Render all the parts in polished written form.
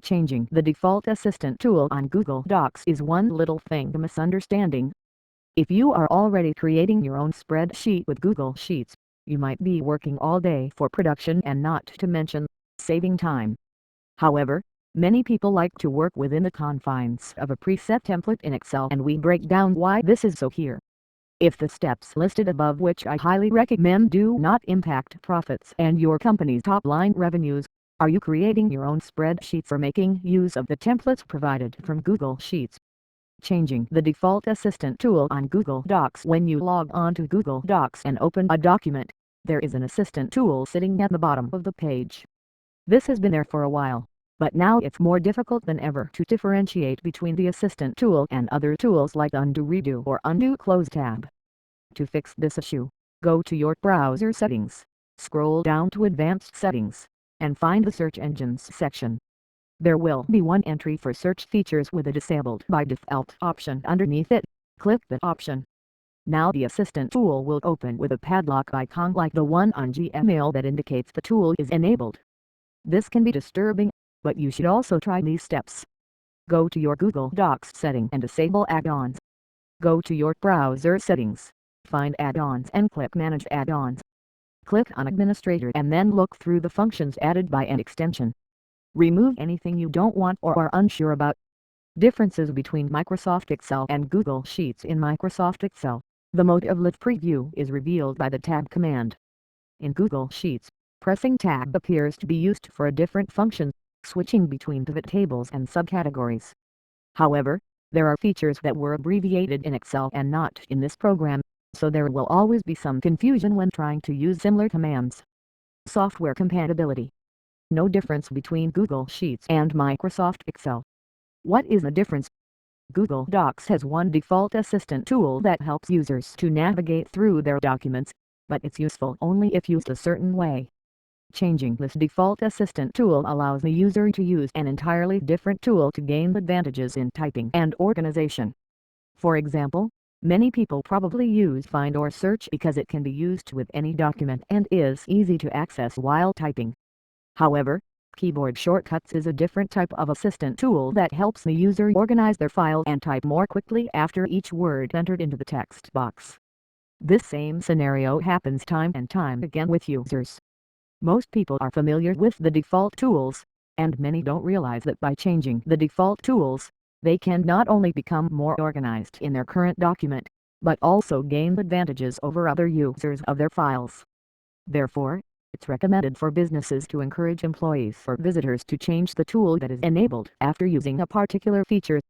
Changing the default assistant tool on Google Docs is one little thing to misunderstanding. If you are already creating your own spreadsheet with Google Sheets, you might be working all day for production and not to mention saving time. However, many people like to work within the confines of a preset template in Excel, and we break down why this is so here. If the steps listed above, which I highly recommend, do not impact profits and your company's top-line revenues, are you creating your own spreadsheets or making use of the templates provided from Google Sheets? Changing the default assistant tool on Google Docs. When you log on to Google Docs and open a document, there is an assistant tool sitting at the bottom of the page. This has been there for a while, but now it's more difficult than ever to differentiate between the assistant tool and other tools like Undo Redo or Undo Close tab. To fix this issue, go to your browser settings, scroll down to Advanced Settings, and find the Search Engines section. There will be one entry for search features with a disabled by default option underneath it. Click that option. Now the assistant tool will open with a padlock icon like the one on Gmail that indicates the tool is enabled. This can be disturbing, but you should also try these steps. Go to your Google Docs setting and disable Add-Ons. Go to your browser settings, find Add-Ons and click Manage Add-Ons. Click on Administrator and then look through the functions added by an extension. Remove anything you don't want or are unsure about. Differences between Microsoft Excel and Google Sheets. In Microsoft Excel, the mode of Live Preview is revealed by the Tab command. In Google Sheets, pressing Tab appears to be used for a different function, switching between pivot tables and subcategories. However, there are features that were abbreviated in Excel and not in this program, so there will always be some confusion when trying to use similar commands. Software compatibility. No difference between Google Sheets and Microsoft Excel. What is the difference? Google Docs has one default assistant tool that helps users to navigate through their documents, but it's useful only if used a certain way. Changing this default assistant tool allows the user to use an entirely different tool to gain advantages in typing and organization. For example, many people probably use Find or Search because it can be used with any document and is easy to access while typing. However, Keyboard Shortcuts is a different type of assistant tool that helps the user organize their file and type more quickly after each word entered into the text box. This same scenario happens time and time again with users. Most people are familiar with the default tools, and many don't realize that by changing the default tools, they can not only become more organized in their current document, but also gain advantages over other users of their files. Therefore, it's recommended for businesses to encourage employees or visitors to change the tool that is enabled after using a particular feature.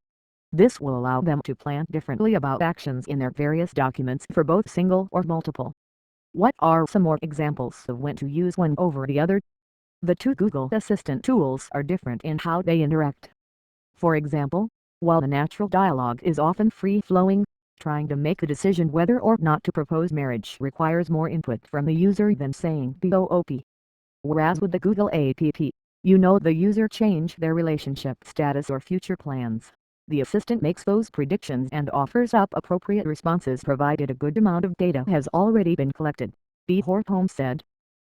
This will allow them to plan differently about actions in their various documents for both single or multiple. What are some more examples of when to use one over the other? The two Google Assistant tools are different in how they interact. For example, while the natural dialogue is often free-flowing, trying to make a decision whether or not to propose marriage requires more input from the user than saying BOOP. Whereas with the Google app, you know the user change their relationship status or future plans. The assistant makes those predictions and offers up appropriate responses provided a good amount of data has already been collected. B. Hortholm said.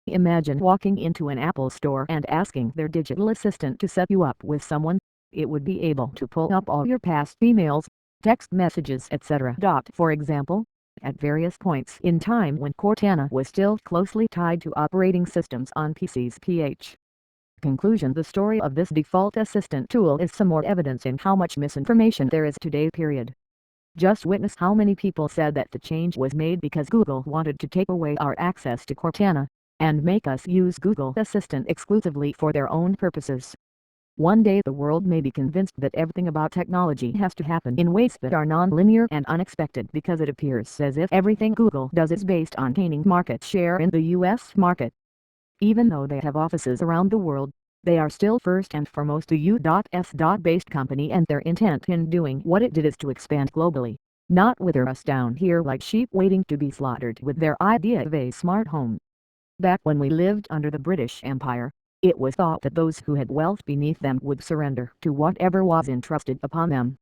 Imagine walking into an Apple store and asking their digital assistant to set you up with someone. It would be able to pull up all your past emails, text messages, etc. For example, at various points in time when Cortana was still closely tied to operating systems on PCs. Conclusion. The story of this default assistant tool is some more evidence in how much misinformation there is today. Just witness how many people said that the change was made because Google wanted to take away our access to Cortana, and make us use Google Assistant exclusively for their own purposes. One day the world may be convinced that everything about technology has to happen in ways that are non-linear and unexpected because it appears as if everything Google does is based on gaining market share in the US market. Even though they have offices around the world, they are still first and foremost a US-based company, and their intent in doing what it did is to expand globally, not wither us down here like sheep waiting to be slaughtered with their idea of a smart home. Back when we lived under the British Empire, it was thought that those who had wealth beneath them would surrender to whatever was entrusted upon them.